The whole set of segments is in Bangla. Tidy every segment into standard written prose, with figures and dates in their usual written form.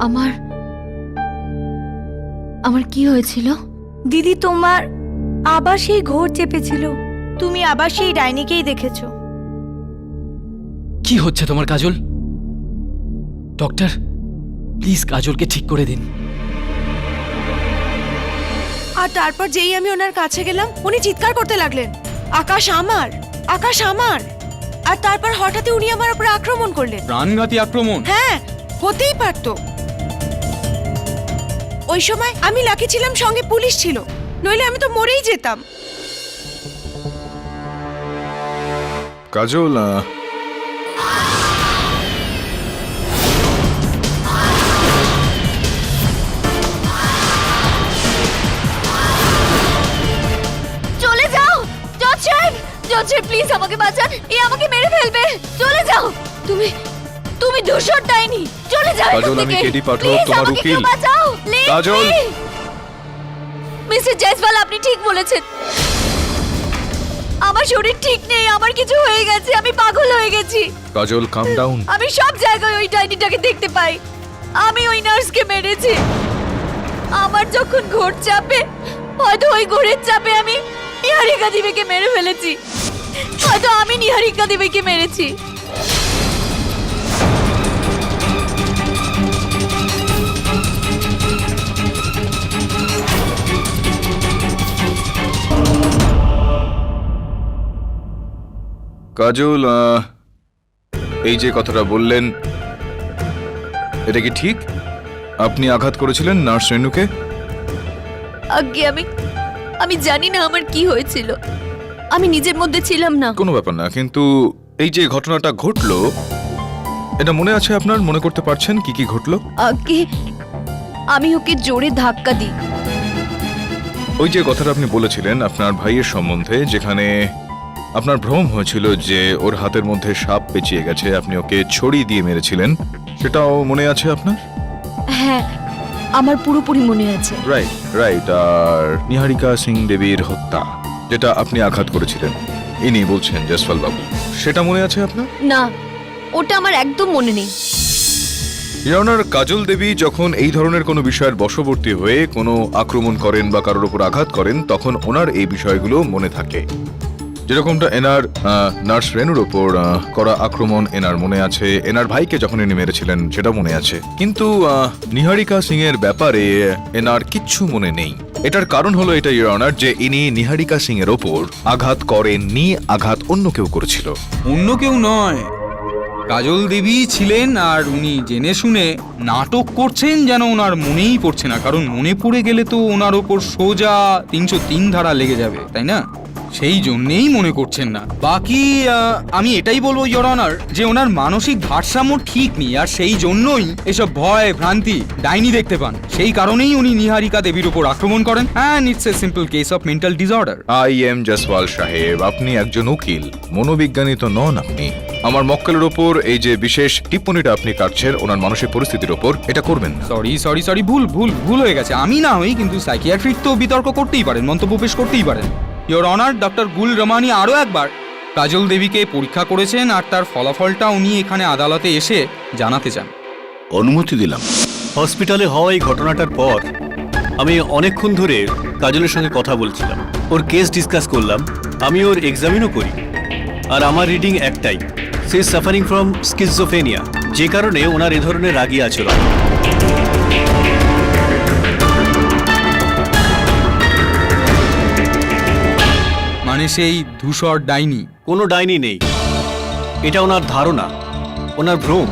আমার আমার কি হয়েছিল? দিদি, তোমার আবার সেই ঘোর চেপেছিল। তুমি আবার সেই ডাইনিকেই দেখেছো। কি হচ্ছে তোমার কাজল? ডক্টর, প্লিজ কাজলকে ঠিক করে দিন। আর তারপর যেই আমি ওনার কাছে গেলাম, উনি চিৎকার করতে লাগলেন, আকাশ আমার, আকাশ আমার। আর তারপর হঠাৎই উনি আমার উপর আক্রমণ করলেন। প্রাণঘাতী আক্রমণ? হ্যাঁ, হতেই পারতো। ওই সময় আমি লাকি ছিলাম, সঙ্গে পুলিশ ছিল, নইলে আমি তো মরেই যেতাম। কাজল, চলে যাও জজ সাহেব, জজ সাহেব প্লিজ আমাকে বাঁচান, এ আমাকে মেরে ফেলবে। চলে যাও, তুমি তুমি ধূসর ডাইনি, চলে যাও এখান কাজল, আমি থেকে। কেডি পাঠক, Please, তোমার আমাকে কেউ উকিল। বাঁচাও, please, Kajal. please। Mister Jaiswal, আপনি ঠিক বলেছেন, আমার শরীর ঠিক নেই, আমার কিছু হয়ে গেছে, আমি পাগল হয়ে গেছি। কাজল, কাম ডাউন। আমি সব জায়গায় ওই ডাইনিটাকে দেখতে পাই। আমি ওই নার্সকে মেরেছি। আমার যখন ঘোর চাপে, হয়তো ওই ঘোরের চাপে আমি নিহারিকা দেবীকে মেরে ফেলেছি। হয়তো আমি নিহারিকা দেবীকে মেরেছি। কাজল, এই যে কথাটা বললেন, এটা কি ঠিক? আপনি আঘাত করেছিলেন নার্স রেনুকে? আগে আমি জানি না আমার কি হয়েছিল, আমি নিজের মধ্যে ছিলাম না। কোনো ব্যাপার না, কিন্তু এই যে ঘটনাটা ঘটলো, এটা মনে আছে আপনার? মনে করতে পারছেন কি কি ঘটলো? আগে আমি ওকে জোরে ধাক্কা দিই। ওই যে কথাটা আপনি বলেছিলেন আপনার ভাইয়ের সম্বন্ধে, যেখানে আপনার ভ্রম হয়েছিল যে ওর হাতের মধ্যে সাপ পেঁচিয়ে গেছে, আপনি ওকে ছড়ি দিয়ে মেরেছিলেন, সেটাও মনে আছে আপনার? হ্যাঁ, আমার পুরোপুরি মনে আছে। Right right. আর নিহারিকা সিং দেবীর হত্যা, যেটা আপনি আঘাত করেছিলেন, ইনি বলছেন জয়সওয়াল বাবু, সেটা মনে আছে আপনার? না, ওটা আমার একদম মনে নেই। ইয়নার, কাজল দেবী যখন এই ধরনের কোনো বিষয়ের বশবর্তী হয়ে কোনো আক্রমণ করেন বা কারোর উপর আঘাত করেন, তখন ওনার এই বিষয়গুলো মনে থাকে। যেরকমটা এনার নার্স রেনুর ওপর করা আক্রমণ এনার মনে আছে, এনার ভাইকে যখন ইনি মেরেছিলেন সেটা মনে আছে, কিন্তু নিহারিকা সিং এর ব্যাপারে এনার কিচ্ছু মনে নেই। এটার কারণ হলো এটা ইওর অনার, যে ইনি নিহারিকা সিং এর ওপর আঘাত করেননি, আঘাত অন্য কেউ করেছিল। অন্য কেউ নয়, কাজল দেবী ছিলেন, আর উনি জেনে শুনে নাটক করছেন যেন ওনার মনেই পড়ছে না, কারণ মনে পড়ে গেলে তো ওনার ওপর সোজা 303 ধারা লেগে যাবে, তাই না? সেই জন্যেই মনে করছেন না। বাকি আমি এটাই বলবো ইওর অনার, যে ওনার মানসিক ভারসাম্য ঠিক নেই, আর সেই জন্যই এসব ভয় ভ্রান্তি ডাইনি দেখতে পান। সেই কারণেই উনি নিহারিকা দেবীর উপর আক্রমণ করেন। And it's a simple case of mental disorder. I am Jaiswal সাহেব, আপনি একজন উকিল, মনোবিজ্ঞানী তো নন আপনি। আমার মক্কেলের ওপর এই যে বিশেষ টিপ্পণীটা আপনি কাটছেন ওনার মানসিক পরিস্থিতির ওপর, এটা করবেন না। সরি, ভুল হয়ে গেছে। আমি না হই, কিন্তু সাইকিয়াট্রিস্ট তো বিতর্ক করতেই পারেন, মন্তব্য পেশ করতেই পারেন। ইওর অনার, ডক্টর গুল রমানি আরও একবার কাজল দেবীকে পরীক্ষা করেছেন, আর তার ফলাফলটা উনি এখানে আদালতে এসে জানাতে চান। অনুমতি দিলাম। হসপিটালে হওয়া এই ঘটনাটার পর আমি অনেকক্ষণ ধরে কাজলের সঙ্গে কথা বলছিলাম, ওর কেস ডিসকাস করলাম, আমি ওর এক্সামিনও করি। আর আমার রিডিং একটাই, she is suffering from schizophrenia, যে কারণে ওনার এ ধরনের রাগী আচরণ। মানে সেই ধূসর ডাইনি? কোনো ডাইনি নেই, এটা ওনার ধারণা, ওনার ভ্রম।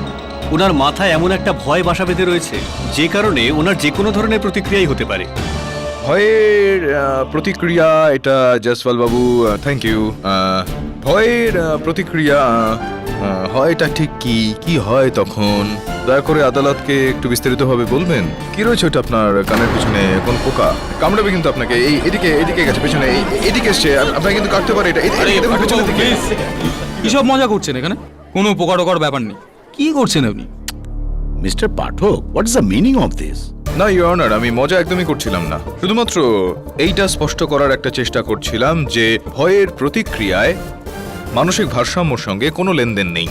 ওনার মাথায় এমন একটা ভয় বাসা বেঁধে রয়েছে, যে কারণে ওনার যে কোনো ধরনের প্রতিক্রিয়াই হতে পারে। ভয়ের প্রতিক্রিয়া, এটা জয়সওয়াল বাবু, থ্যাংক ইউ। ভয়ের প্রতিক্রিয়া হয়টা ঠিক কি কি হয় তখন? দয়া করে আদালতকে একটু বিস্তারিতভাবে বলবেন। কি রয়েছে ওটা আপনার কানের পিছনে? কোন পোকা কামড়াবে কিন্তু আপনাকে? এই এদিকে গেছে, পেছনে এদিকে এসছে, আপনাকে কিন্তু কাটতে পারে এটা। পেছনের দিকে। কি সব মজা করছেন এখানে? কোনো পোকাটোকার ব্যাপার নেই। কি করছেন আপনি? Mister Pathak, what is the meaning of this? না ইওর অনার, আমি মজা একদমই করছিলাম না, শুধুমাত্র এইটা স্পষ্ট করার একটা চেষ্টা করছিলাম যে ভয়ের প্রতিক্রিয়ায় মানসিক ভারসাম্যর সঙ্গে কোনো লেনদেন নেই।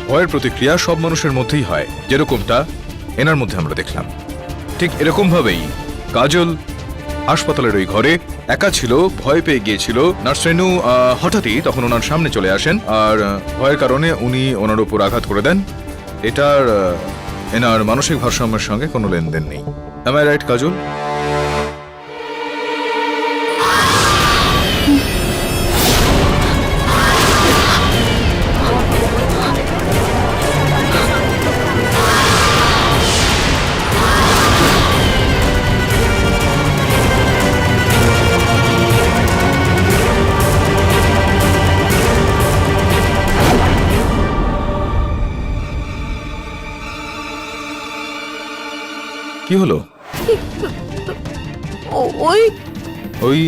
ভয়ের প্রতিক্রিয়া সব মানুষের মধ্যেই হয়, যেরকমটা এনার মধ্যে আমরা দেখলাম। ঠিক এরকম ভাবেই কাজল হাসপাতালের ওই ঘরে একা ছিল, ভয় পেয়ে গিয়েছিল। নার্স রেনু হঠাৎই তখন ওনার সামনে চলে আসেন আর ভয়ের কারণে উনি ওনার উপর আঘাত করে দেন। এটার এনার মানসিক ভারসাম্যের সঙ্গে কোনো লেনদেন নেই। Am I right, কাজল? কি হলো? ওই ওই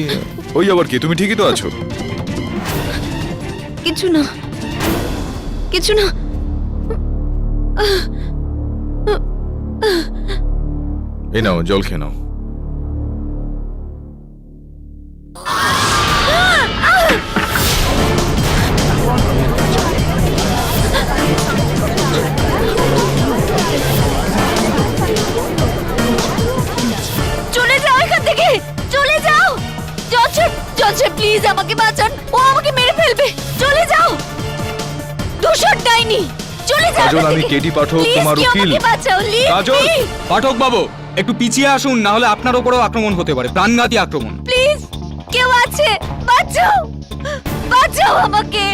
ওই আবার কি? তুমি ঠিকই তো আছো? কিছু না, কিছু না। এই নাও, জল খেয়ে নাও। চলে যাও এখান থেকে, চলে যাও। জজে প্লিজ আমাকে বাঁচান, ও আমাকে মেরে ফেলবে। চলে যাও, দূষণ ডাইনি, চলে যাও। কাজল, আমি কেটি পাঠক, তোমার উকিল। বাঁচাও কাজল, পাঠক বাবু একটু পিছিয়ে আসুন, না হলে আপনার উপরেও আক্রমণ হতে পারে, প্রাণঘাতী আক্রমণ। প্লিজ, কেউ আছে, বাঁচাও, বাঁচাও আমাকে,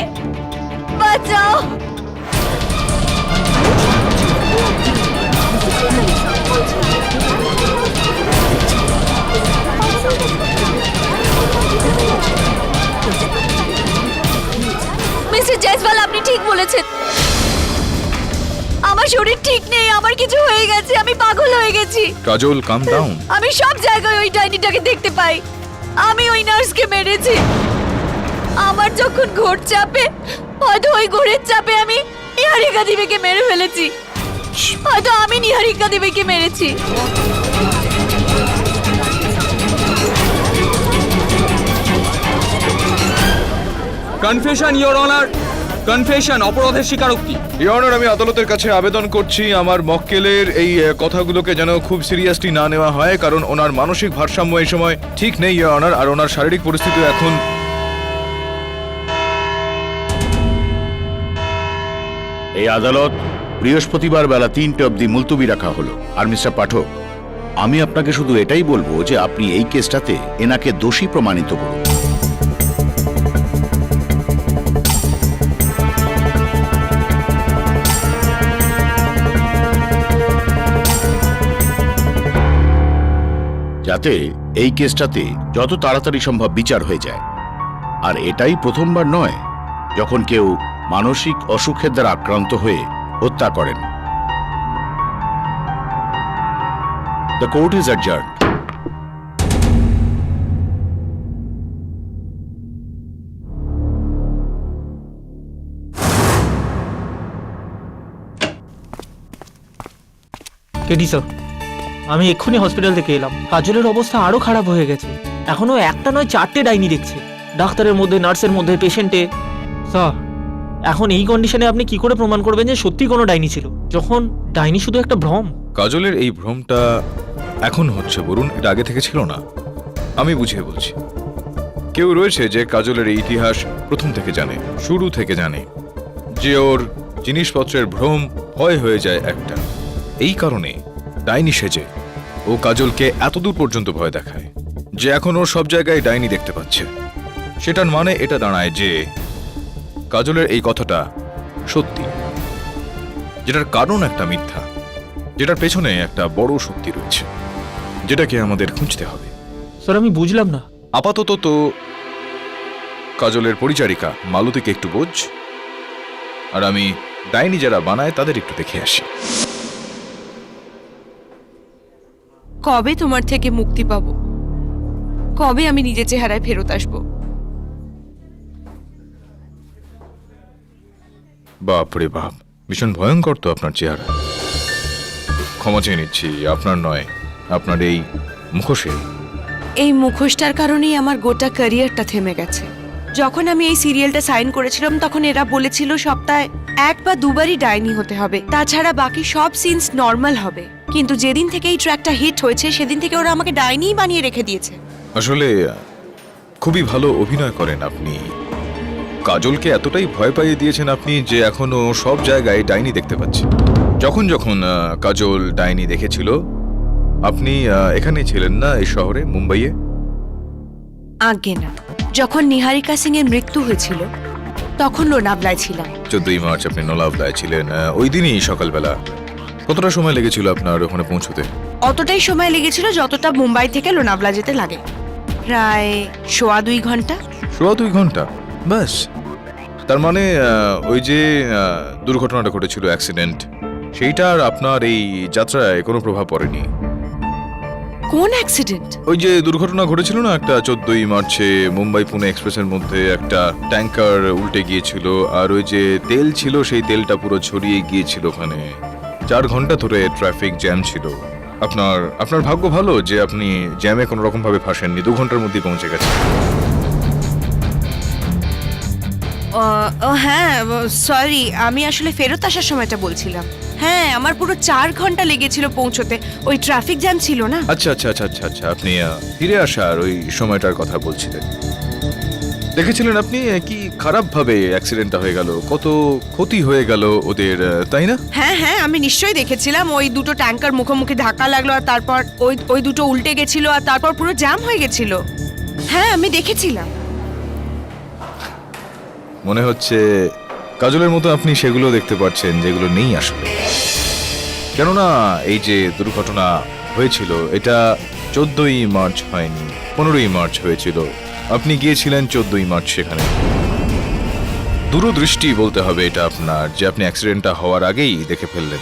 বাঁচাও। মিস্টার জয়সওয়াল, আপনি ঠিক বলেছেন। আমার শরীর ঠিক নেই, আমার কিছু হয়ে গেছে, আমি পাগল হয়ে গেছি। কাজল, কাম ডাউন। আমি সব জায়গায় ওই ডাইনিটাকে দেখতে পাই। আমি ওই নার্সকে মেরেছি। আমার যখন ঘোর চাপে, হয়তো ওই ঘোরের চাপে আমি নিহারিকা দেবীকে মেরে ফেলেছি। হয়তো আমি নিহারিকা দেবীকে মেরেছি। কনফেশন, ইওর অনার, কনফেশন, অপরাধের স্বীকারোক্তি। ইওর অনার, আমি আদালতের কাছে আবেদন করছি আমার মক্কেলের এই কথাগুলোকে যেন খুব সিরিয়াসলি না নেওয়া হয়, কারণ ওনার মানসিক ভারসাম্য এই সময় ঠিক নেই ইওর অনার, আর ওনার শারীরিক পরিস্থিতি এখন। এই আদালত বৃহস্পতিবার বেলা 3টে অবধি মুলতুবি রাখা হলো। আর মিস্টার পাঠক, আমি আপনাকে শুধু এটাই বলবো যে আপনি এই কেসটাতে এনাকে দোষী প্রমাণিত করুন। যাতে এই কেসটাতে যত তাড়াতাড়ি সম্ভব বিচার হয়ে যায়। আর এটাই প্রথমবার নয় যখন কেউ মানসিক অসুখের দ্বারা আক্রান্ত হয়ে হত্যা করেন। The court is adjourned. KD sir, আমি এক্ষুনি হসপিটাল থেকে এলাম। কাজলের অবস্থা আরো খারাপ হয়ে গেছে। এখনো একটা নয় 4টে ডাইনি দেখছে, ডাক্তারের মধ্যে, নার্সের মধ্যে, পেশেন্টে। স্যার, এখন এই কন্ডিশনে আপনি কি করে প্রমাণ করবেন যে সত্যি কোনো ডাইনি ছিল, যখন ডাইনি শুধু একটা ভ্রম? কাজলের এই ভ্রমটা এখন হচ্ছে, বরুণ এটা আগে থেকে ছিল না। আমি বুঝিয়ে বলছি। কেউ রয়েছে যে কাজলের এই ইতিহাস প্রথম থেকে জানে, শুরু থেকে জানে, যে ওর জিনিসপত্রের ভ্রম ভয় হয়ে যায় একটা। এই কারণে ডাইনি সেজে ও কাজলকে এতদূর পর্যন্ত ভয় দেখায় যে এখন ওর সব জায়গায় ডাইনি দেখতে পাচ্ছে। সেটার মানে এটা দাঁড়ায় যে কাজলের এই কথাটা সত্যি, যেটার কারণ একটা মিথ্যা, যেটার পেছনে একটা বড় শক্তি রয়েছে, যেটাকে আমাদের খুঁজতে হবে। স্যার, আমি বুঝলাম না। আপাতত তো কাজলের পরিচারিকা মালতীকে একটু বোঝ, আর আমি ডাইনি যারা বানায় তাদের একটু দেখে আসি। কবে তোমার থেকে মুক্তি পাবো? কবে আমি নিজের চেহারায় ফেরত আসবো? বাপ রে বাপ, ভীষণ ভয়ঙ্কর তো আপনার চেহারা। ক্ষমা চেয়ে নিচ্ছি, আপনার নয়, আপনার এই মুখোশে। এই মুখোশটার কারণেই আমার গোটা ক্যারিয়ারটা থেমে গেছে। যখন আমি এই সিরিয়ালটা সাইন করেছিলাম তখন এরা বলেছিল সপ্তাহে 1 বা 2 বারই ডাইনি হতে হবে, তাছাড়া বাকি সব সিনস নর্মাল হবে। কিন্তু যেদিন থেকে এই ট্র্যাকটা হিট হয়েছে সেদিন থেকে ওরা আমাকে ডাইনি বানিয়ে রেখে দিয়েছে। আসলে খুবই ভালো অভিনয় করেন আপনি। কাজলকে এতটাই ভয় পাইয়ে দিয়েছেন আপনি যে এখনো সব জায়গায় ডাইনি দেখতে পাচ্ছেন। যখন যখন কাজল ডাইনি দেখেছিল আপনি এখানে ছিলেন না, এই শহরে, মুম্বাইয়ে? আজ্ঞে না, যখন নিহারিকা সিং এর মৃত্যু হয়েছিল তখন লোনাভলায় ছিলাম। 14ই মার্চ আপনি নোলাভলায় ছিলেন। ওই দিনই সকালবেলা কতটা সময় লেগেছিল আপনার ওখানে পৌঁছতে? অতটাই সময় লেগেছিল যতটা মুম্বাই থেকে লোনাভলা যেতে লাগে, প্রায় 1.25 ঘন্টা। 2.5 ঘন্টা ব্যাস? তার মানে ওই যে দুর্ঘটনাটা ঘটেছিল, অ্যাক্সিডেন্ট, সেইটার আপনার এই যাত্রায় কোনো প্রভাব পড়েনি? কোন অ্যাক্সিডেন্ট? ওই যে দুর্ঘটনা ঘটেছিল না একটা 14ই মার্চে মুম্বাই পুনে এক্সপ্রেসের মধ্যে, একটা ট্যাঙ্কার উল্টে গিয়েছিল আর ওই যে তেল ছিল সেই তেলটা পুরো ছড়িয়ে গিয়েছিল ওখানে। 4 ঘন্টা ধরে ট্রাফিক জ্যাম ছিল। আপনার ভাগ্য ভালো যে আপনি জ্যামে কোনো রকম ভাবে ফাঁসেননি, 2 ঘন্টার মধ্যেই পৌঁছে গেছেন। হ্যাঁ সরি, আমি আসলে ফেরত আসার সময়টা বলছিলাম। হ্যাঁ, আমার পুরো 4 ঘন্টা লেগেছিল পৌঁছতে, ওই ট্রাফিক জ্যাম ছিল না। আচ্ছা আচ্ছা আচ্ছা আচ্ছা আচ্ছা, আপনি ফিরে আসার ওই সময়টার কথা বলছিলেন। দেখেছিলেন আপনি কি খারাপ ভাবে অ্যাক্সিডেন্টটা হয়ে গেল, কত ক্ষতি হয়ে গেল ওদের, তাই না? হ্যাঁ হ্যাঁ, আমি নিশ্চয়ই দেখেছিলাম। ওই দুটো ট্যাঙ্কার মুখোমুখি ধাক্কা লাগলো আর তারপর ওই দুটো উল্টে গেছিল আর তারপর পুরো জ্যাম হয়ে গেছিল। হ্যাঁ, আমি দেখেছিলাম। মনে হচ্ছে কাজলের মতো আপনি সেগুলো দেখতে পাচ্ছেন যেগুলো নেই আসলে। কেননা এই যে দুর্ঘটনা হয়েছিল এটা 14ই মার্চ হয়নি, 15ই মার্চ হয়েছিল। আপনি গিয়েছিলেন 14ই মার্চ সেখানে। দূরদৃষ্টি বলতে হবে এটা আপনার, যে আপনি অ্যাক্সিডেন্টটা হওয়ার আগেই দেখে ফেললেন।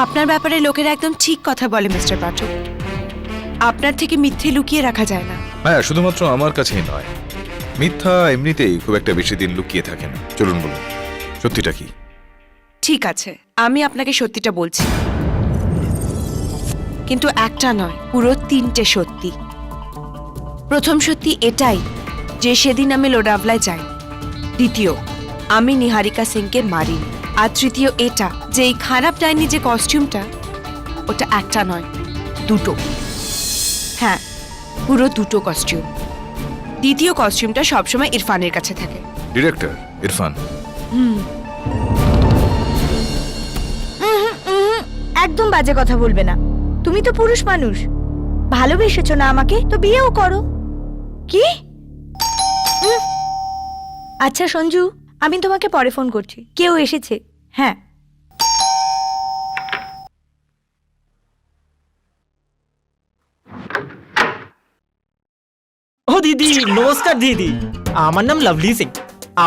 আপনার ব্যাপারে লোকেরা একদম ঠিক কথা বলে মিস্টার পাঠক। আপনার থেকে মিথ্যে লুকিয়ে রাখা যায় না। হ্যাঁ, শুধুমাত্র আমার কাছেই নয়, মিথ্যা এমনিতেই খুব একটা বেশি দিন লুকিয়ে থাকে না। চলুন বলুন সত্যিটা কি। ঠিক আছে, আমি আপনাকে সত্যিটা বলছি, কিন্তু একটা নয়, পুরো 3টে সত্যি। প্রথম সত্যি এটাই যে সেদিন আমি লোনাভলায় যাই। দ্বিতীয়, আমি নিহারিকা সিংকে মারিনি। আর তৃতীয় এটা যে এই খারাপ ডাইনি যে কস্টিউমটা, ওটা একটা নয়, 2টো। হ্যাঁ, পুরো 2টো কস্টিউম। দ্বিতীয় কস্টিউমটা সবসময় ইরফানের কাছে থাকে। ডিরেক্টর ইরফান? একদম বাজে কথা বলবে না। তুমি তো পুরুষ মানুষ, ভালোবেসেছো না আমাকে, তো বিয়েও করো। কি? আচ্ছা সঞ্জু, আমি তোমাকে পরে ফোন করছি, কেউ এসেছে। হ্যাঁ। ও দিদি, নমস্কার দিদি। আমার নাম লাভলি সিং,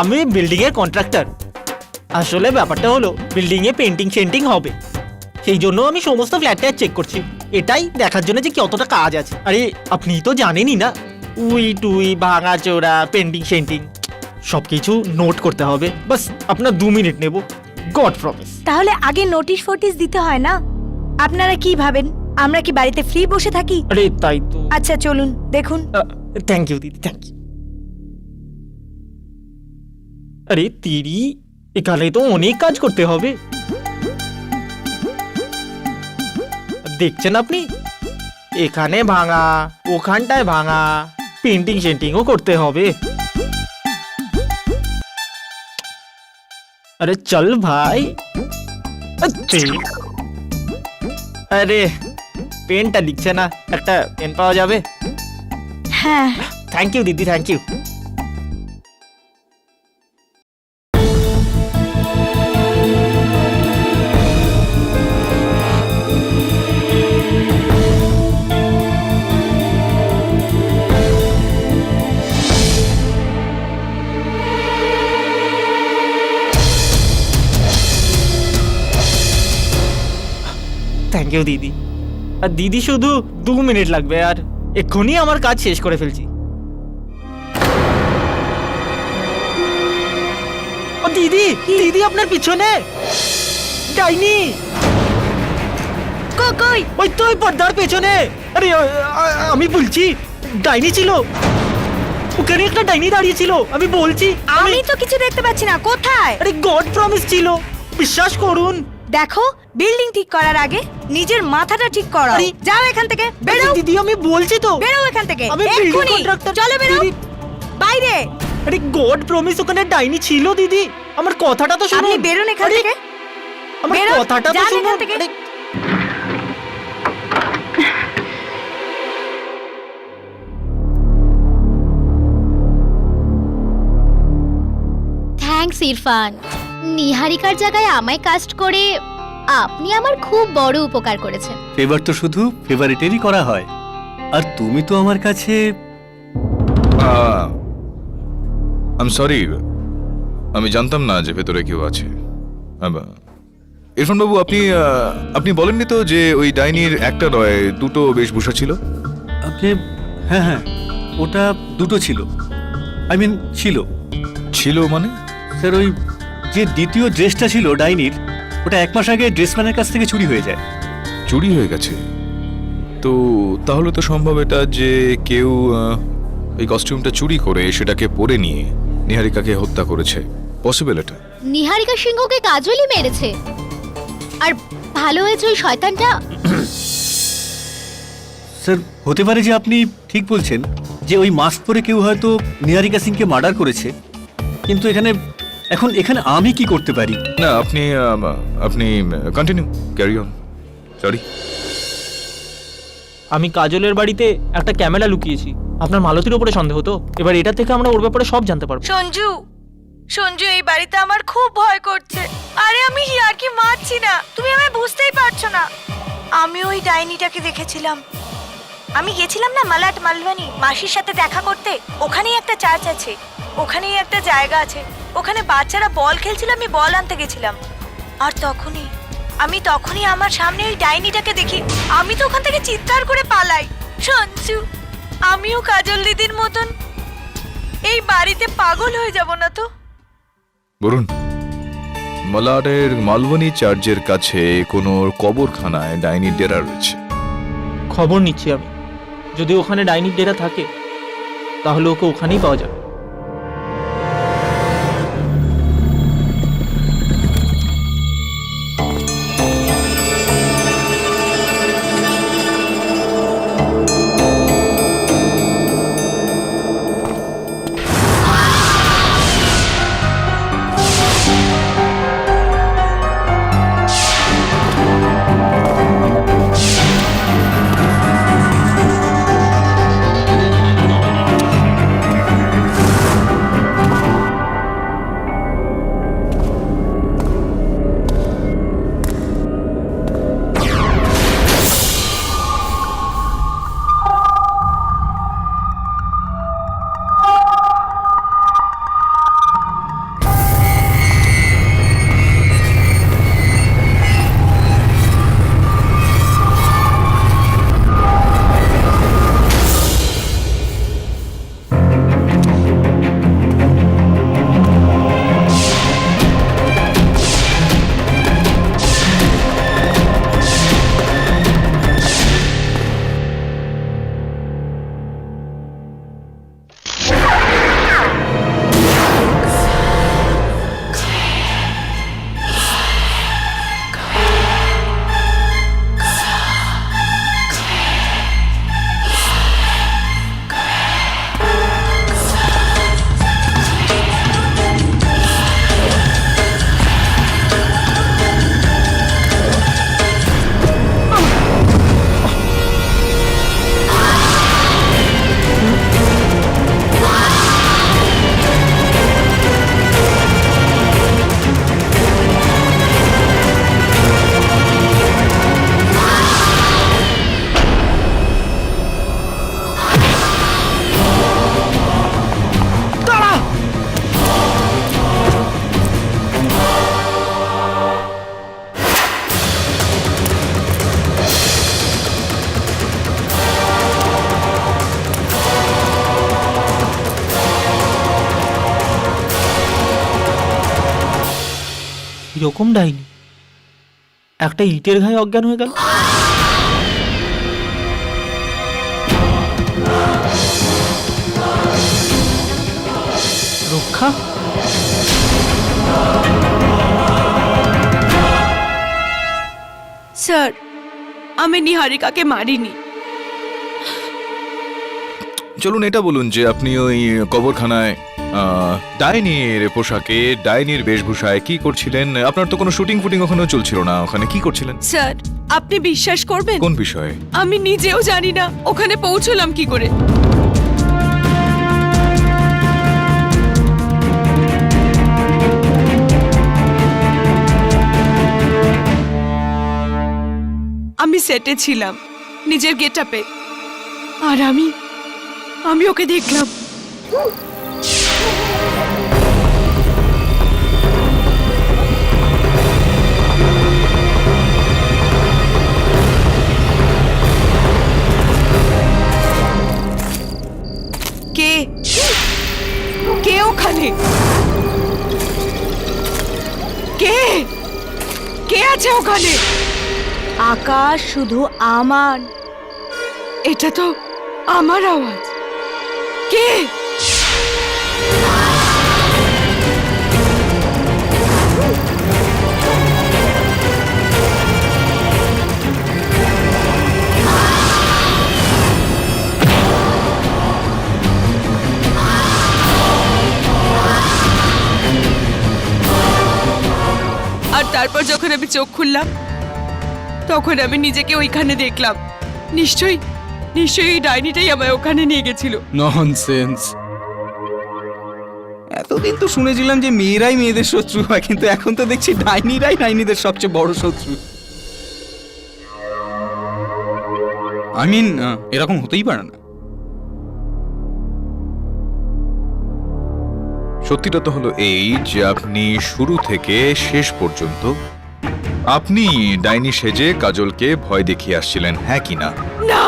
আমি বিল্ডিং এর কন্ট্রাক্টর। আসলে ব্যাপারটা হলো বিল্ডিং এ পেন্টিং সেন্টিং হবে, সেই জন্য আমি সমস্ত ফ্ল্যাটটা চেক করছি, এটাই দেখার জন্য যে কতটা কাজ আছে। আরে আপনি তো জানেনই না, উই টুই ভাঙা চোরা পেন্টিং সেন্টিং সবকিছু নোট করতে হবে। বাস আপনার 2 মিনিট নেব, গড প্রমিস। তাহলে আগে নোটিশ ফোটিস দিতে হয় না? আপনারা কি ভাবেন আমরা কি বাড়িতে ফ্রি বসে থাকি? আরে তাই তো। আচ্ছা চলুন দেখুন। থ্যাংক ইউ দিদি, থ্যাংক ইউ। আরে তিরি, এখানে তো অনেক কাজ করতে হবে। দেখছেন আপনি, এখানে ভাঙা, ওখানটায় ভাঙা, পেন্টিং সেন্টিংও করতে হবে। আরে চল ভাই। আরে পেনটা লিখছে না, একটা পেন পাওয়া যাবে? হ্যাঁ। থ্যাংক ইউ দিদি, থ্যাংক ইউ। থ্যাংক ইউ দিদি। আর দিদি শুধু 2 মিনিট লাগবে, আর এক্ষুনি আমার কাজ শেষ করে ফেলছি। ও দিদি, দিদি আপনার পিছনে ডাইনি। কই? ওই তো ওই পর্দার পেছনে। আরে আমি বলছি ডাইনি ছিল। ওখানে একটা ডাইনি দাঁড়িয়ে ছিল, আমি বলছি। আমি তো কিছু দেখতে পাচ্ছি না, কোথায়? আরে গড প্রমিস ছিল, বিশ্বাস করুন। দেখো, বিল্ডিং ঠিক করার আগে নিজের মাথাটা ঠিক করো। আরে, যাও এখান থেকে, বেরো। দিদি আমি বলছি তো। বেরো এখান থেকে আমি building এক্ষুনি। contractor। চলো বেরো দিদি। বাইরে। আরে গড প্রমিস ওখানে ডাইনি ছিল দিদি, আমার কথাটা তো শুনুন। আপনি বেরোন এখান আরে, থেকে। আমার বেরো, কথাটা তো যান শুনুন। এখান থেকে। আরে, থ্যাঙ্কস ইরফান, নিহারিকার জায়গায় আমায় কাস্ট করে আপনি আমার খুব বড় উপকার করেছেন। ফেভার তো শুধু ফেভারিটেরই করা হয়, আর তুমি তো আমার কাছে আই সরি, আমি জানতাম না যে ভেতরে কেউ আছে। ইরফান বাবু, আপনি বলেননি তো যে ওই ডাইনির একটা নয় দুটো বেশভূষা ছিল? আপনি, হ্যাঁ হ্যাঁ, ওটা দুটো ছিল। আই মিন ছিল মানে? স্যার, ওই যে দ্বিতীয় ড্রেসটা ছিল ডাইনির, ওটা 1 মাস আগে ড্রেসম্যানের কাছ থেকে চুরি হয়ে যায়। চুরি হয়ে গেছে? তো তাহলে তো সম্ভব এটা যে কেউ এই কস্টিউমটা চুরি করে সেটাকে পরে নিয়ে নিহারিকাকে হত্যা করেছে। পসিবল এটা? নিহারিকা সিংহকে কাজলই মেরেছে, আর ভালো হয়েছে ওই শয়তানটা। স্যার, হতে পারে যে আপনি ঠিক বলছেন যে ওই মাস্ক পরে কেউ হয়তো নিহারিকা সিংকে মার্ডার করেছে, কিন্তু এখানে আমি কি করতে পারি? না, আপনি কন্টিনিউ, ক্যারি অন। সরি। আমি কাজলের বাড়িতে একটা ক্যামেরা লুকিয়েছি, আপনার মালতীর উপরে সন্দেহ তো, এবার এটা থেকে আমরা ওর ব্যাপারে সব জানতে পারবো। সঞ্জু, সঞ্জু, এই বাড়িতে আমার খুব ভয় করছে। আরে আমি আর কি মারছি না, তুমি আমায় বুঝতেই পারছো না। আমি ওই ডাইনিটাকে দেখেছিলাম। আমি গেছিলাম না মালাট মালভানি মাসির সাথে দেখা করতে, ওখানেই একটা চার্চ আছে, ওখানেই একটা জায়গা আছে, ওখানে বাচ্চারা বল খেলছিল, আমি বল আনতে গেছিলাম। আর তখনই আমার সামনে ওই ডাইনিটাকে দেখি, আমি তো ওখান থেকে চিৎকার করে পালাই। সঞ্জু, আমিও কাজল দিদির মতন এই বাড়িতে পাগল হয়ে যাব না তো? বলুন, মালাডের মালবনি চার্চের কাছে কোনো কবরখানায় ডাইনি ডেরা রয়েছে। খবর নিচ্ছি আমি, যদি ওখানে ডাইনির ডেরা থাকে তাহলে ওকে ওখানেই পাওয়া যাবে। এরকম ডাইনি একটা ইটের গায়ে অজ্ঞান হয়ে গেল। রাখা? স্যার, আমি নিহারিকাকে মারিনি। চলুন এটা বলুন যে আপনি ওই কবরখানায় ডাইনির পোশাকে, ডাইনির বেশভূষায় কি করছিলেন? আপনার তো কোনো শুটিং ফুটিং ওখানে চলছিল না, ওখানে কি করছিলেন? স্যার, আপনি বিশ্বাস করবেন, কোন বিষয়ে? আমি নিজেও জানি না ওখানে পৌঁছলাম কি করে। আমি সেটে ছিলাম নিজের গেটআপে, আর আমি ওকে দেখলাম। কে কে ওখানে? কে কে আছে ওখানে? আকাশ শুধু আমার। এটা তো আমার আওয়াজ। কে? আর তারপর যখন আমি চোখ খুললাম তখন আমি নিজেকে ওইখানে দেখলাম। নিশ্চয়ই এই ডাইনিটাই আমায় ওখানে নিয়ে গেছিল। ননসেন্স। এতদিন তো শুনেছিলাম যে মেয়েরাই মেয়েদের শত্রু হয়, কিন্তু এখন তো দেখছি ডাইনিরাই ডাইনিদের সবচেয়ে বড় শত্রু। আই মিন, এরকম হতেই পারে না। সত্যিটা তো হলো এই যে আপনি শুরু থেকে শেষ পর্যন্ত আপনি ডাইনি সেজে কাজলকে ভয় দেখিয়ে আসছিলেন, হ্যাঁ কি না? না,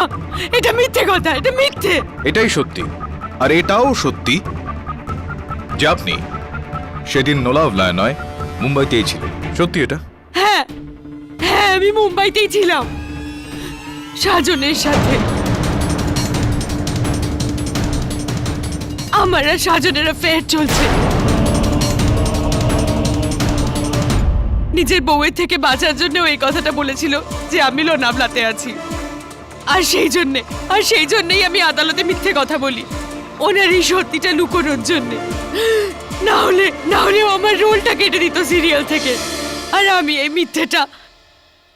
এটা মিথ্যে কথা, এটা মিথ্যে। এটাই সত্যি। আর এটাও সত্যি যে আপনি সেদিন নোলাভলায় নয়, মুম্বাইতেই ছিলেন। সত্যি এটা? হ্যাঁ হ্যাঁ, আমি মুম্বাইতেই ছিলাম সাজনের সাথে। আমার আর সাজনের অ্যাফেয়ার চলছে। নিজের বউয়ের থেকে বাঁচার জন্য এই কথাটা বলেছিল যে আমি লোনাভলাতে আছি। আর সেই জন্যই আমি আদালতে মিথ্যে কথা বলি, ওনার এই সত্যিটা লুকোনোর জন্য। না হলে আমার রোলটা কেটে দিত সিরিয়াল থেকে। আর আমি এই মিথ্যেটা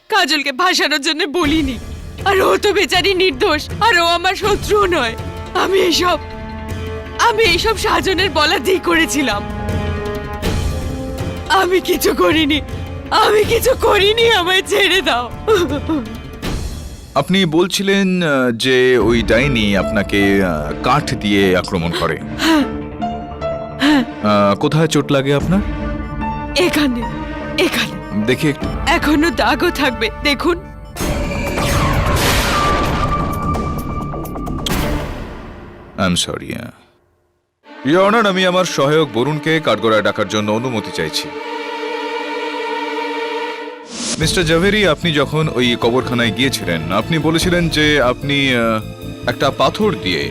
কাজলকে ভাসানোর জন্য বলিনি। আর ও তো বেচারি নির্দোষ, আর ও আমার শত্রুও নয়। আমি এইসব সাজনের বলাতেই করেছিলাম। আমি কিছু করিনি, আমায় ছেড়ে দাও। আপনি বলছিলেন যে ওই ডাইনি আপনাকে কাঠ দিয়ে আক্রমণ করে। কোথায় চোট লাগে আপনার? এখানে দেখি একটু। এখনো দাগও থাকবে, দেখুন। I am sorry. Your honour, আমি আমার সহায়ক বরুণকে কাঠগড়ায় ডাকার জন্য অনুমতি চাইছি। মিস্টার জাভেরি, আপনি যখন ওই কবরখানায় গিয়েছিলেন, আপনি বলেছিলেন যে আপনি একটা পাথর দিয়ে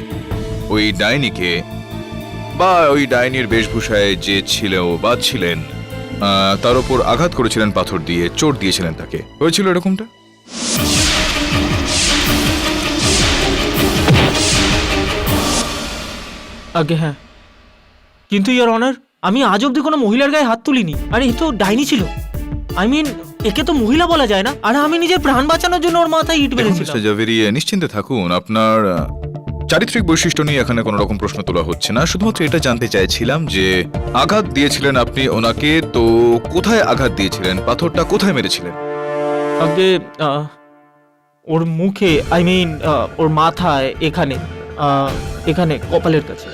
ওই ডাইনিকে, বা ওই ডাইনির বেশভূষায় যে ছিলেন তার উপর আঘাত করেছিলেন, পাথর দিয়ে চোট দিয়েছিলেন তাকে। হয়েছিল এরকমটা? আগে হ্যাঁ, কিন্তু ইওর অনার, আমি আজ অব্দি কোনো মহিলার গায়ে হাত তুলিনি। আর এ তো ডাইনি ছিল। আই মিন, একে তো মহিলা বলা যায় না। আর আমি নিজের প্রাণ বাঁচানোর জন্য ওর মাথায় ইট মেরেছিলাম। মিস্টার জাভেরি, নিশ্চিন্তে থাকুন। আপনার চারিত্রিক বৈশিষ্ট্য নিয়ে এখানে কোনো রকম প্রশ্ন তোলা হচ্ছে না। শুধুমাত্র এটা জানতে চাইছিলাম যে আঘাত দিয়েছিলেন আপনি ওনাকে, তো কোথায় আঘাত দিয়েছিলেন? পাথরটা কোথায় মেরেছিলেন? আগে ওর মুখে, আই মিন ওর মাথায়, এখানে কপালের কাছে।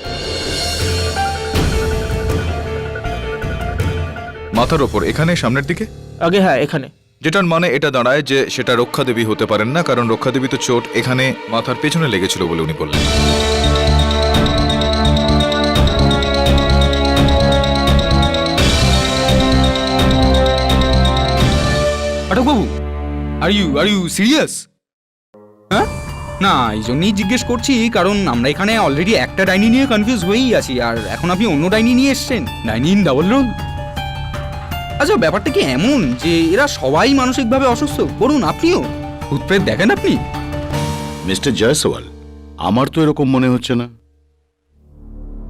মাথার ওপর, এখানে সামনের দিকে? আগে হ্যাঁ, এখানে। যেটার মানে এটা দাঁড়ায় যে সেটা রক্ষা দেবী হতে পারেন না, কারণ রক্ষা দেবী তো চোট এখানে মাথার পেছনে লেগেছিল বলে উনি বললেন। পাঠক বাবু, আর ইউ সিরিয়াস? হ্যাঁ, না, এই জন্যই জিজ্ঞেস করছি, কারণ আমরা এখানে অলরেডি একটা ডাইনি নিয়ে কনফিউজ হয়েই আছি, আর এখন আপনি অন্য ডাইনি নিয়ে এসছেন, ডাইনি ইন ডাবল রোল। আচ্ছা, ব্যাপারটা কি এমন যে এরা সবাই মানসিকভাবে অসুস্থ? বলুন, আপনিও ভূতপ্রেত দেখেন আপনি? মিস্টার জয়সওয়াল, আমার তো এরকম মনে হচ্ছে না।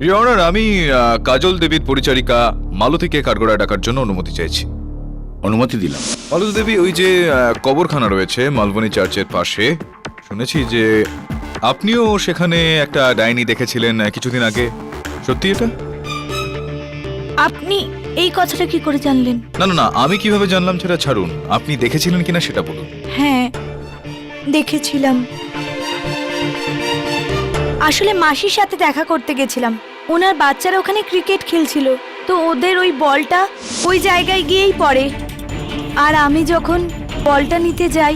ইওর অনার, আমি কাজল দেবীর পরিচারিকা মালতীকে কাঠগড়ায় ডাকার জন্য অনুমতি চাইছি। অনুমতি দিলাম। মালতী দেবী, ওই যে কবরখানা রয়েছে মালবনী চার্চের পাশে, শুনেছি যে আপনিও সেখানে একটা ডাইনি দেখেছিলেন কিছুদিন আগে, সত্যি এটা? আপনি এই কথাটা কি করে জানলেন? না না না, আমি কিভাবে জানলাম সেটা ছাড়ুন, আপনি দেখেছিলেন কিনা সেটা বলুন। হ্যাঁ, দেখেছিলাম। আসলে মাসির সাথে দেখা করতে গেছিলাম। ওনার বাচ্চারা ওখানে ক্রিকেট খেলছিল, তো ওদের ওই বলটা ওই জায়গায় গিয়েই পড়ে। আর আমি যখন বলটা নিতে যাই,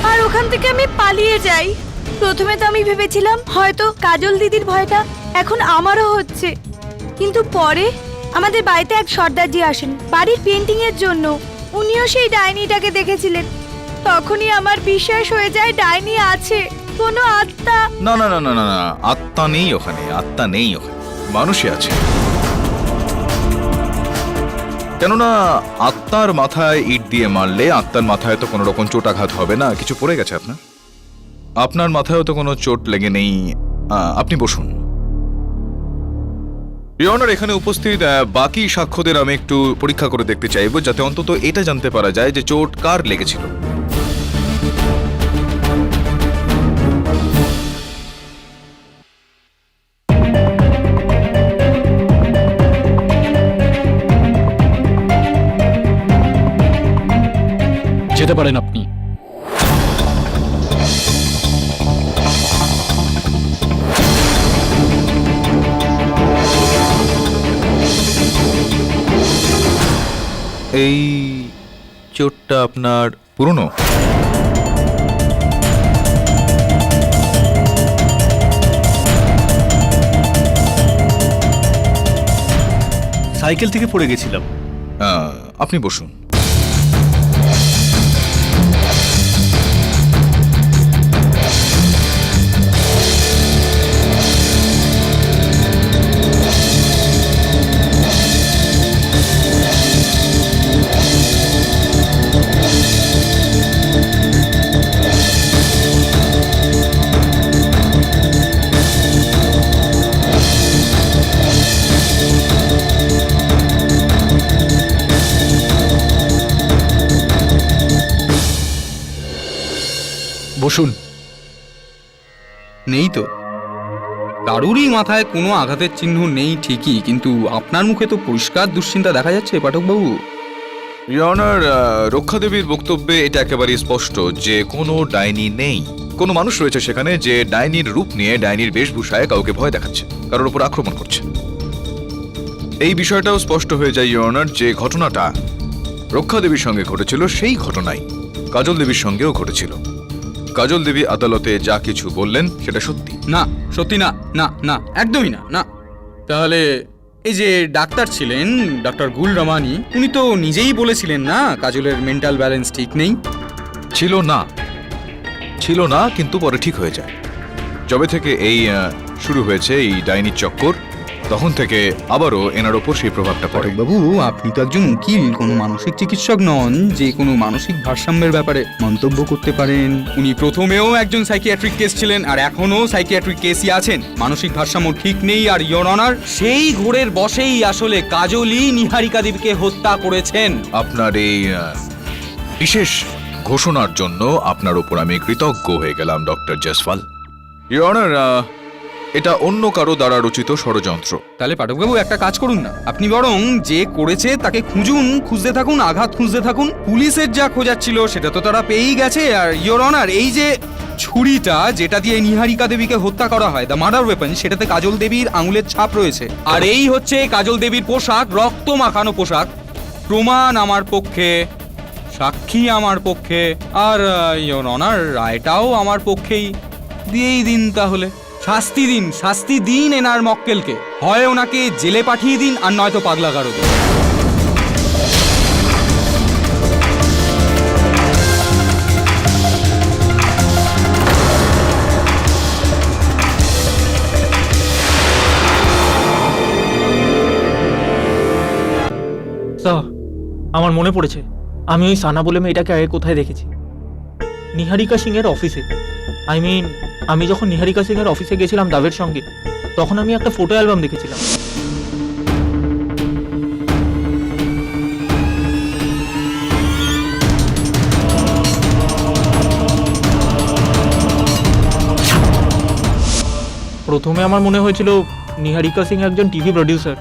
আর ওখান থেকে আমি পালিয়ে যাই। প্রথমে তো আমি ভেবেছিলাম হয়তো কাজল দিদির ভয়টা এখন আমারও হচ্ছে, কিন্তু পরে আমাদের বাড়িতে এক সর্দারজি আসেন বাড়ির পেন্টিং এর জন্য। উনিও সেই ডাইনিটাকে দেখেছিলেন। তখনই আমার বিশ্বাস হয়ে যায় ডাইনি আছে, কোনো আত্মা। না না না না না না, আত্মা নেই ওখানে, আত্মা নেই ওখানে, মানুষই আছে। কেননা আত্মার মাথায় ইট দিয়ে মারলে আত্মার মাথায় তো কোনো রকম চোটাঘাত হবে না। কিছু পড়ে গেছে আপনার? আপনার মাথায়ও তো কোনো চোট লেগে নেই। আপনি বসুন। ইওর অনার, এখানে উপস্থিত বাকি সাক্ষ্যদের আমি একটু পরীক্ষা করে দেখতে চাইবো, যাতে অন্তত এটা জানতে পারা যায় যে চোট কার লেগেছিল। যেতে পারেন আপনি। এই চোটটা আপনার পুরনো? সাইকেল থেকে পড়ে গেছিলাম। আপনি বসুন। বসুন। নেই তো, কারুরই মাথায় কোনো আঘাতের চিহ্ন নেই ঠিকই, কিন্তু আপনার মুখে তো পরিষ্কার দুশ্চিন্তা দেখা যাচ্ছে পাঠকবাবু। ইওর অনার, রক্ষা দেবীর বক্তব্যে এটা একেবারে স্পষ্ট যে কোনো ডাইনি নেই। কোনো মানুষ রয়েছে সেখানে যে ডাইনির রূপ নিয়ে, ডাইনির বেশভূষায় কাউকে ভয় দেখাচ্ছে, কারোর উপর আক্রমণ করছে। এই বিষয়টাও স্পষ্ট হয়ে যায় ইওর অনার যে ঘটনাটা রক্ষা দেবীর সঙ্গে ঘটেছিল সেই ঘটনাই কাজল দেবীর সঙ্গেও ঘটেছিল। কাজল দেবী আদালতে যা কিছু বললেন সেটা সত্যি। না, সত্যি না, না না, একদমই না, না। তাহলে এই যে ডাক্তার ছিলেন, ডক্টর গুল রমানি, উনি তো নিজেই বলেছিলেন না কাজলের মেন্টাল ব্যালেন্স ঠিক নেই। ছিল না, কিন্তু পরে ঠিক হয়ে যায়। যবে থেকে এই শুরু হয়েছে এই ডাইনির চক্কর, তখন থেকে আবারও এনার ওপর সেই প্রভাবটা পড়ে। বাবু, আপনি তো একজন উকিল, কোনো মানসিক চিকিৎসক নন যে কোনো মানসিক ভারসাম্যের ব্যাপারে মন্তব্য করতে পারেন। উনি প্রথমেও একজন সাইকিয়াট্রিক কেস ছিলেন আর এখনো সাইকিয়াট্রিক কেসই আছেন। মানসিক ভারসাম্য ঠিক নেই, আর ইওর অনার সেই ঘোরের বশেই আসলে কাজলই নিহারিকা দেবীকে হত্যা করেছেন। আপনার এই বিশেষ ঘোষণার জন্য আপনার উপর আমি কৃতজ্ঞ হয়ে গেলাম ডক্টর জয়সওয়াল। ইওর অনার, এটা অন্য কারো দ্বারা রচিত ষড়যন্ত্র। তাহলে পাঠকবাবু একটা কাজ করুন না, আপনি বরং যে করেছে তাকে খুঁজুন, খুঁজতে থাকুন, আঘাত খুঁজতে থাকুন। পুলিশের যা খোঁজার ছিল সেটা তো তারা পেয়েই গেছে। আর ইওর অনার, এই যে ছুরিটা যেটা দিয়ে নিহারিকা দেবীকে হত্যা করা হয়, দ্য মার্ডার ওয়েপন, সেটাতে কাজল দেবীর আঙুলের ছাপ রয়েছে। আর এই হচ্ছে কাজল দেবীর পোশাক, রক্ত মাখানো পোশাক। প্রমাণ আমার পক্ষে, সাক্ষী আমার পক্ষে, আর ইওর অনার রায়টাও আমার পক্ষেই। দিয়েই দিন তাহলে, শাস্তি দিন এনার মক্কেলকে। হয় ওনাকে জেলে পাঠিয়ে দিন, আর নয়তো পাগলাগারদে। আমার মনে পড়েছে, আমি ওই সানা বলে মেয়েটাকে আগে কোথায় দেখেছি। নিহারিকা সিং এর অফিসে। আমি যখন নিহারিকা সিং এর অফিসে গেছিলাম দাবের সঙ্গে, তখন আমি একটা ফটো অ্যালবাম দেখেছিলাম। প্রথমে আমার মনে হয়েছিল নিহারিকা সিং একজন টিভি প্রডিউসার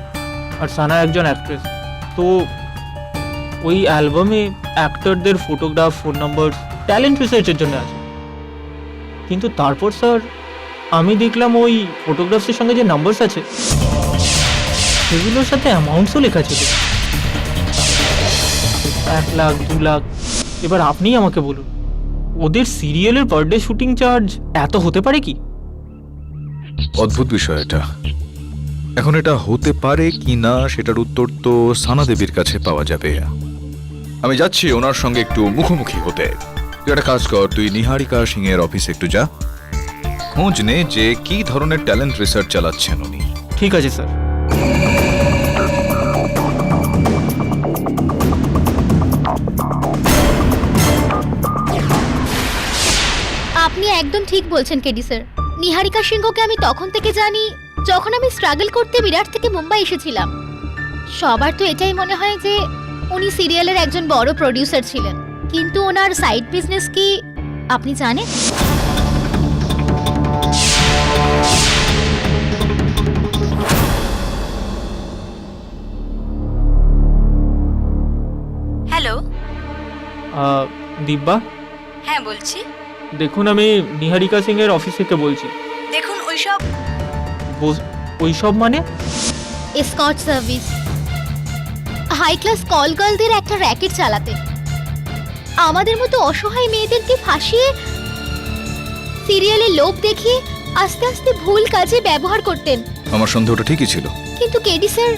আর সানা একজন অ্যাক্ট্রেস। তো ওই অ্যালবামে অ্যাক্টরদের ফটোগ্রাফ, ফোন নাম্বার, ট্যালেন্ট রিসার্চের জন্য আছে। কিন্তু তারপর স্যার আমি দেখলাম ওই ফটোগ্রাফসের সঙ্গে যে নাম্বারস আছে সেগুলোর সাথে অ্যামাউন্টসও লেখা ছিল, 1 লাখ, 2 লাখ। এবার আপনিই আমাকে বলুন, ওদের সিরিয়ালের পার ডে শুটিং চার্জ এত হতে পারে কি? অদ্ভুত বিষয় এটা। এখন এটা হতে পারে কি না সেটার উত্তর তো সানা দেবীর কাছে পাওয়া যাবে। আমি যাচ্ছি ওনার সঙ্গে একটু মুখোমুখি হতে। তুই একটা কাজ কর, তুই নিহারিকা সিং এর অফিসে একটু যা, খোঁজ নে যে কি ধরনের ট্যালেন্ট রিসার্চ চালাচ্ছেন উনি। ঠিক আছে স্যার। আপনি একদম ঠিক বলছেন কেডি স্যার। নিহারিকা সিংহকে আমি তখন থেকে জানি যখন আমি স্ট্রাগল করতে বিরাট থেকে মুম্বাই এসেছিলাম। সবার তো এটাই মনে হয় যে উনি সিরিয়ালের একজন বড় প্রোডিউসার ছিলেন, কিন্তু ওনার সাইড বিজনেস কি আপনি জানেন? হ্যালো। দিব্যা, হ্যাঁ বলছি। দেখুন আমি নিহারিকা সিং এর অফিস থেকে বলছি। দেখুন ওইসব ওইসব মানে? Escort service, high class call গার্লদের একটা র্যাকেট চালাতেন। আমাদের মতো অসহায় মেয়েদেরকে ফাঁসিয়ে সিরিয়ালে লোভ দেখিয়ে আস্তে আস্তে ভুল কাজে ব্যবহার করতেন। আমার সন্দেহটা ঠিকই ছিল। কিন্তু কেডি স্যার,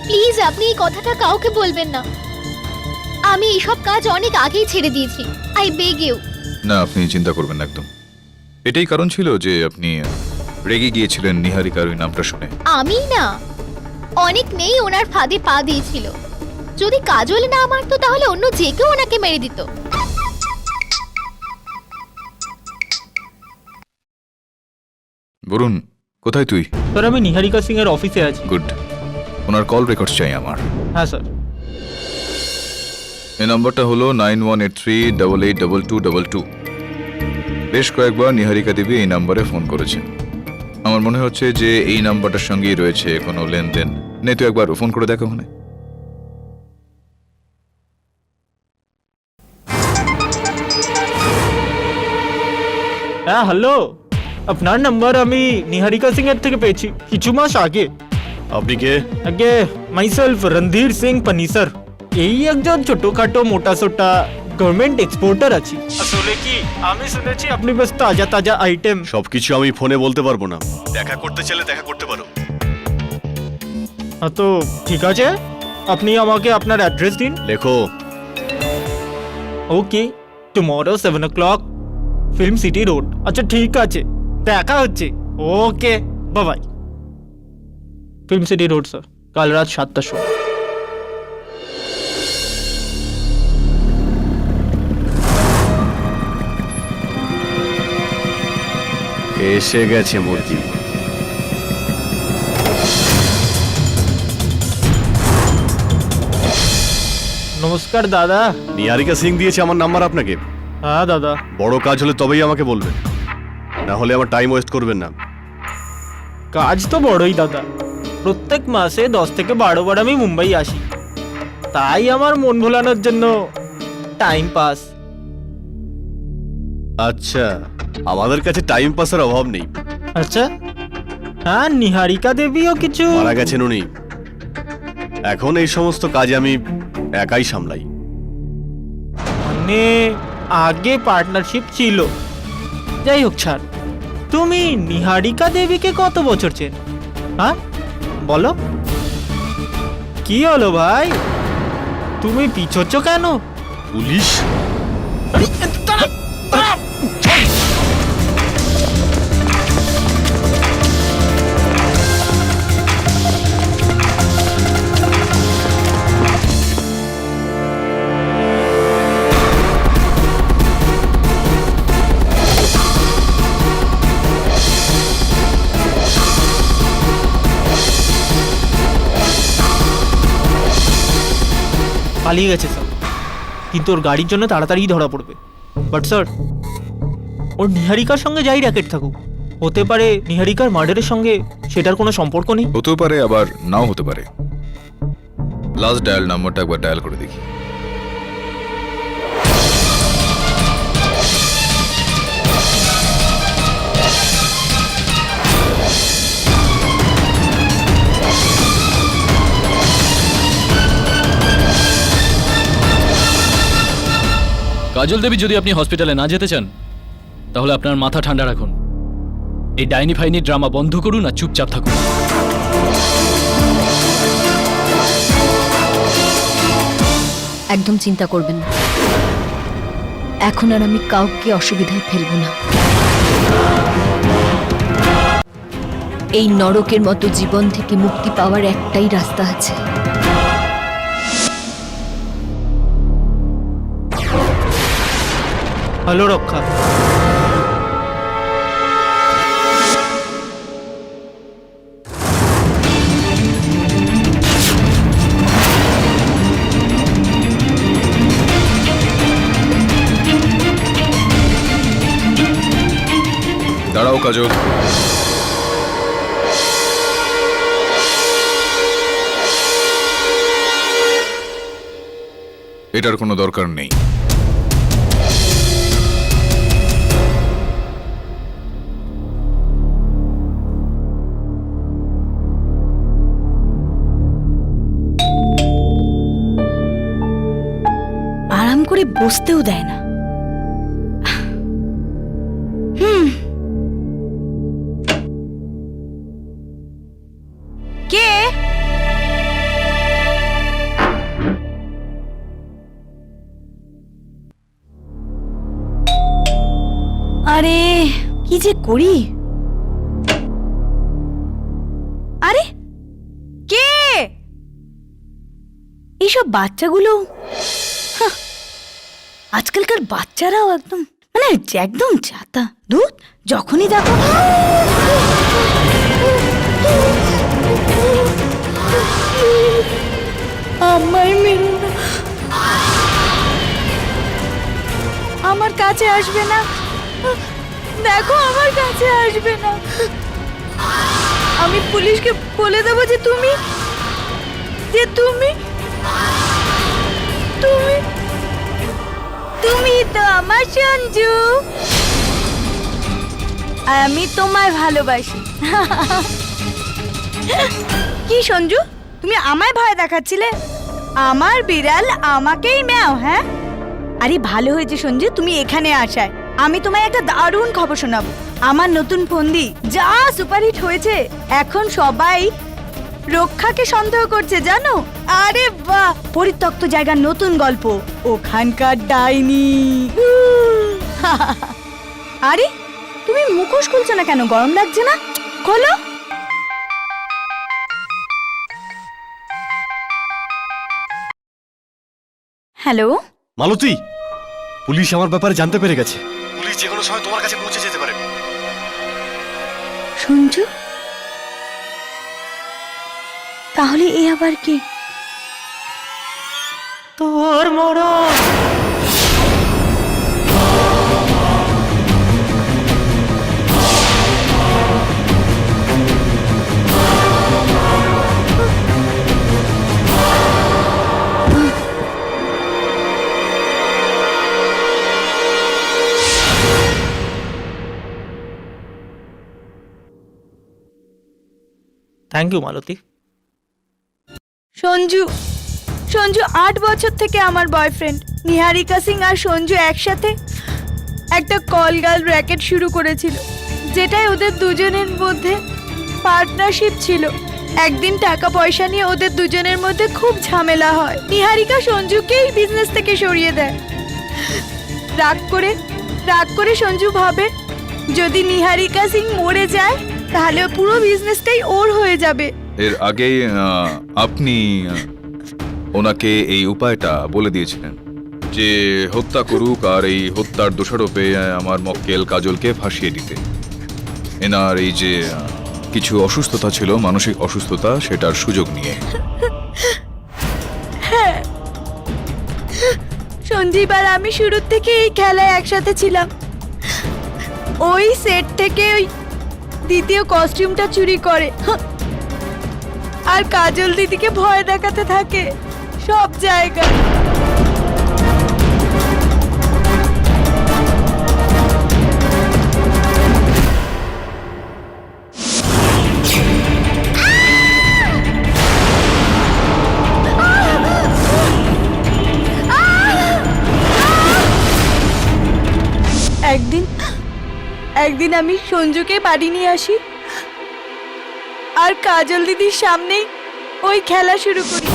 প্লিজ আপনি এই কথাটা কাউকে বলবেন না। আমি এইসব কাজ অনেক আগেই ছেড়ে দিয়েছি। I beg you. না, আপনি চিন্তা করবেন না একদম। এটাই কারণ ছিল যে আপনি রেগে গিয়েছিলেন নিহারিকার ওই নামটা শুনে। আমি না, অনেক মেয়ে ওনার ফাঁদে পা দিয়েছিল। যদি কাজল না মারতো তাহলে অন্য যে কেউ ওনাকে মেরে দিত। বরুণ, কোথায় তুই? স্যার আমি নিহারিকা সিং এর অফিসে আছি। গুড। ওনার কল রেকর্ডস চাই আমার। হ্যাঁ স্যার। এই নাম্বারটা হলো 9183882222। বেশ কয়েকবার নিহারিকা দেবী এই নাম্বারে ফোন করেছেন। আমার মনে হচ্ছে যে এই নাম্বারটার সঙ্গেই রয়েছে কোনো লেনদেন। নে তুই একবার ফোন করে দেখো ওখানে। হ্যাঁ হ্যালো, আপনার নাম্বার আমি নিহারিকা সিং এর থেকে পেয়েছি কিছু মাস আগে। আপনি কে? আগে মাইসেলফ রণধীর সিং পানিসার। এই একজন ছোটখাটো মোটাসোটা গভর্নমেন্ট এক্সপোর্টার আছি। আসলে কি আমি শুনেছি আপনি বেশ তাজা তাজা আইটেম। সবকিছু আমি ফোনে বলতে পারবো না। দেখা করতে চাইলে দেখা করতে পারো। হ্যাঁ তো ঠিক আছে, আপনি আমাকে আপনার অ্যাড্রেস দিন। লেখো। Okay, tomorrow 7 o'clock, film city road. আচ্ছা ঠিক আছে, দেখা হচ্ছে। Okay, bye bye. Film city road sir, কাল রাত 7টার সময়। এসে গেছে মূর্তি। নমস্কার দাদা। নিহারিকা সিং দিয়েছে আমার নাম্বার আপনাকে। হ্যাঁ দাদা। বড় কাজ হলে তবেই আমাকে বলবেন, না হলে আমার টাইম ওয়েস্ট করবেন না। কাজ তো বড়ই দাদা। প্রত্যেক মাসে 10 থেকে 12 বার আমি মুম্বাই আসি, তাই আমার মন ভোলানোর জন্য টাইম পাস। আচ্ছা, আমাদের কাছে টাইম পাসের অভাব নেই। আচ্ছা, হ্যাঁ নিহারিকা দেবীও কিছু মারা গেছেন উনি। এখন এই সমস্ত কাজ আমি একাই সামলাই। মানে আগে পার্টনারশিপ ছিল। যাই হোক ছাড়, তুমি নিহারিকা দেবীকে কত বছর চেন? হ্যাঁ বলো। কি হলো ভাই, তুমি পিছোচ্ছ কেন? পুলিশ? পালিয়ে গেছে স্যার, কিন্তু ওর গাড়ির জন্য তাড়াতাড়ি ধরা পড়বে। বাট স্যার, ওর নিহারিকার সঙ্গে যাই র্যাকেট থাকুক, হতে পারে নিহারিকার মার্ডারের সঙ্গে সেটার কোনো সম্পর্ক নেই। হতেও পারে, আবার নাও হতে পারে। লাস্ট ডায়াল নাম্বারটা একবার ডায়াল করে দেখি। কাজল দেবী, যদি আপনি হসপিটালে না যেতে চান তাহলে আপনার মাথা ঠান্ডা রাখুন। এই ডাইনি ফাইনি ড্রামা বন্ধ করুন আর চুপচাপ থাকুন। একদম চিন্তা করবেন না, এখন আর আমি কাউকে অসুবিধায় ফেলবো না। এই নরকের মতো জীবন থেকে মুক্তি পাওয়ার একটাই রাস্তা আছে। হ্যালো রক্ষা, দাঁড়াও কাজল। এটার কোনো দরকার নেই। আরাম করে বসতেও দেয় না। কে? আরে কি যে করি। আরে কে? এইসব বাচ্চাগুলো, হাহ, আজকালকার বাচ্চারাও একদম একদম চাতা। দুধ যখনই দেখো আমায় মেরো না, আমার কাছে আসবে না, দেখো আমার কাছে আসবে না। আমি পুলিশকে বলে দেবো যে তুমি তুমি তুমি তো আমার সঞ্জু, আমি তোমায় ভালোবাসি। কি সঞ্জু, তুমি আমায় ভয় দেখাচ্ছিলে? আমার বিড়াল আমাকেই ম্যাও? হ্যাঁ, আরে ভালো হয়েছে সঞ্জু তুমি এখানে আসায়। আমি তোমায় একটা দারুণ খবর শোনাবো। আমার নতুন ফন্দি যা সুপারহিট হয়েছে, এখন সবাই রক্ষাকে সন্দেহ করছে জানো। আরে বাহ, পরিত্যক্ত জায়গার নতুন গল্প, ওখানকার ডাইনি। আরে তুমি মুখোশ খুলছো না কেন? গরম লাগছে না? খোলো। হ্যালো মালতী, পুলিশ আমার ব্যাপারে জানতে পেরে গেছে। পুলিশ যে কোনো সময় তোমার কাছে পৌঁছে যেতে পারে। সঞ্জু, তাহলে এ আবার কি? তোর মরণ। থ্যাংক ইউ মালতী। সঞ্জু 8 বছর থেকে আমার বয়ফ্রেন্ড। নিহারিকা সিং আর সঞ্জু একসাথে একটা কল গার্ল র্যাকেট শুরু করেছিল, যেটাই ওদের দুজনের মধ্যে পার্টনারশিপ ছিল। একদিন টাকা পয়সা নিয়ে ওদের দুজনের মধ্যে খুব ঝামেলা হয়। নিহারিকা সঞ্জুকেই বিজনেস থেকে সরিয়ে দেয়। রাগ করে সঞ্জু ভাবে যদি নিহারিকা সিং মরে যায় তাহলে পুরো বিজনেসটাই ওর হয়ে যাবে। এর আগেই আপনি ওনাকে এই উপায়টা বলে দিয়েছিলেন যে হত্যা করুক আর এই হত্যার দোষারোপে আমার মক্কেল কাজলকে ফাঁসিয়ে দিতে। এনার এই যে কিছু অসুস্থতা ছিল, মানসিক অসুস্থতা, সেটার সুযোগ নিয়ে। সঞ্জীব আর আমি শুরুর থেকে এই খেলায় একসাথে ছিলাম। ওই সেট থেকে ওই দ্বিতীয় কস্টিউমটা চুরি করে আর কাজল দিদিকে ভয় দেখাতে থাকে সব জায়গায়। একদিন আমি সঞ্জুকে বাড়ি নিয়ে আসি আর কাজল দিদির সামনেই ওই খেলা শুরু করি।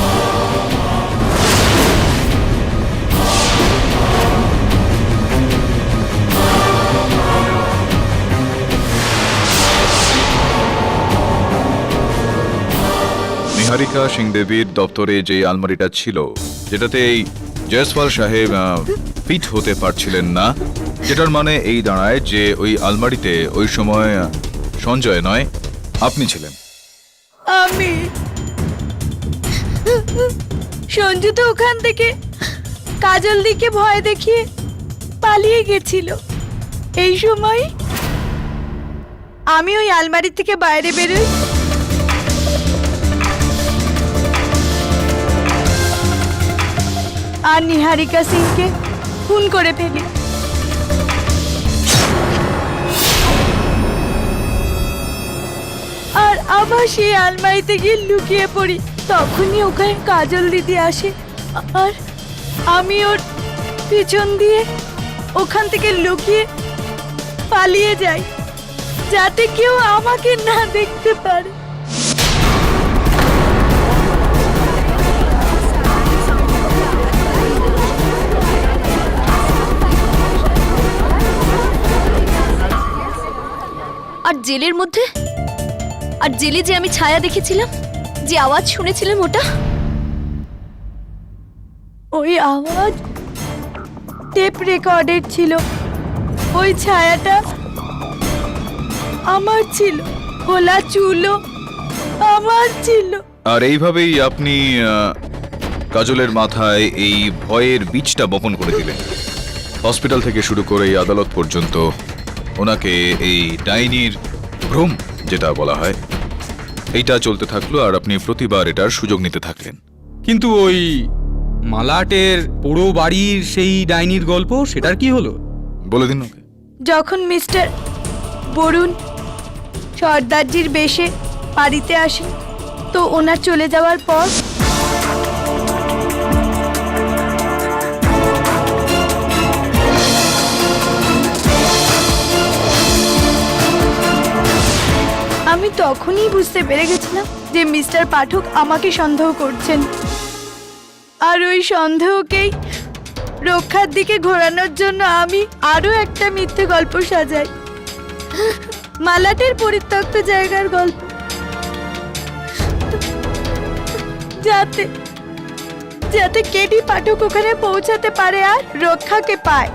নিহারিকা সিং দেবীর দপ্তরে যে আলমারিটা ছিল, যেটাতে এই জয়সওয়াল সাহেব ফিট হতে পারছিলেন না, যেটার মানে এই দাঁড়ায় যে ওই আলমারিতে ওই সময় সঞ্জয় নয়, আপনি ছিলেন। আমি সঞ্জু তো ওখান থেকে কাজল দিকে ভয় দেখিয়ে পালিয়ে গেছিল। এই সময় আমি ওই আলমারি থেকে বাইরে বেরোই আর নিহারিকা সিংকে খুন করে ফেলি। আর আবার সেই আলমারিতে গিয়ে লুকিয়ে পড়ি। তখনই ওখানে কাজল দিদি আসে আর আমি ওর পিছন দিয়ে ওখান থেকে লুকিয়ে পালিয়ে যাই, যাতে কেউ আমাকে না দেখতে পারে। আর জেলের মধ্যে, আর জেলে যে আমি ছায়া দেখেছিলাম, যে আওয়াজ শুনেছিলাম, ওটা ওই আওয়াজ টেপ রেকর্ডের ছিল। ওই ছায়াটা আমার ছিল, খোলা চুলও আমার ছিল। আর এইভাবেই আপনি কাজলের মাথায় এই ভয়ের বীজটা বপন করে দিলেন। হসপিটাল থেকে শুরু করে এই আদালত পর্যন্ত ওনাকে এই ডাইনির ভ্রম যেটা বলা হয়, এইটা চলতে থাকলো আর আপনি প্রতিবার এটার সুযোগ নিতে থাকলেন। কিন্তু ওই মালাটের পোড়ো বাড়ির সেই ডাইনির গল্প, সেটার কি হলো? বলে দিন ওকে। যখন মিস্টার বরুণ সর্দারজির বেশে বাড়িতে আসেন, তো ওনার চলে যাওয়ার পর আমি তখনই বুঝতে পেরে গেছিলাম যে মিস্টার পাঠক আমাকে সন্দেহ করছেন, আর ওই সন্দেহকেই রক্ষার দিকে ঘোরানোর জন্য আমি আরো একটা মিথ্যে গল্প সাজাই, মালাটের পরিত্যক্ত জায়গার গল্প, যাতে যাতে কেডি পাঠক ওখানে পৌঁছাতে পারে আর রক্ষাকে পায়,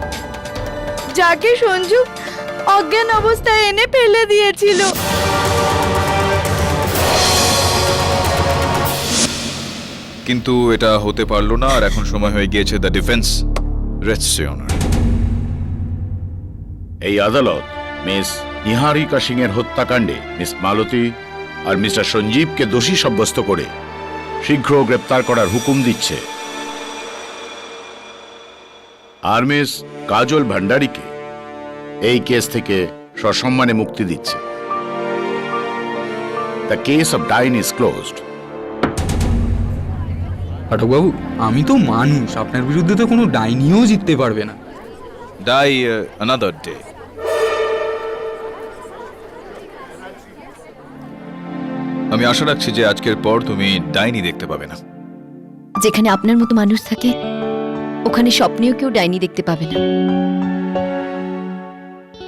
যাকে সঞ্জু অজ্ঞান অবস্থায় এনে ফেলে দিয়েছিল। কিন্তু এটা হতে পারলো না, আর এখন সময় হয়ে গিয়েছে দ্য ডিফেন্স রেস্টস ইওর অনার। এই আদালত মিস নিহারিকা সিং এর হত্যাকাণ্ডে মিস মালতী আর মিস্টার সঞ্জীবকে দোষী সাব্যস্ত করে শীঘ্র গ্রেপ্তার করার হুকুম দিচ্ছে, আর মিস কাজল ভান্ডারীকে এই কেস থেকে সসম্মানে মুক্তি দিচ্ছে। The case of dain is closed. পাঠকবাবু, আমি তো মানুষ, আপনার বিরুদ্ধে তো কোনো ডাইনিও জিততে পারবে না। Die another day. আমি আশা রাখছি যে আজকের পর তুমি ডাইনি দেখতে পাবে না। যেখানে আপনার মতো মানুষ থাকে, ওখানে স্বপ্নেও কেউ ডাইনি দেখতে পাবে না।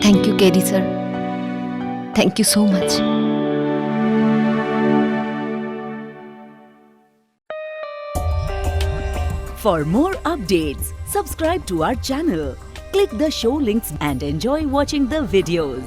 Thank you KD sir, thank you so much. For more updates, subscribe to our channel, click the show links and enjoy watching the videos.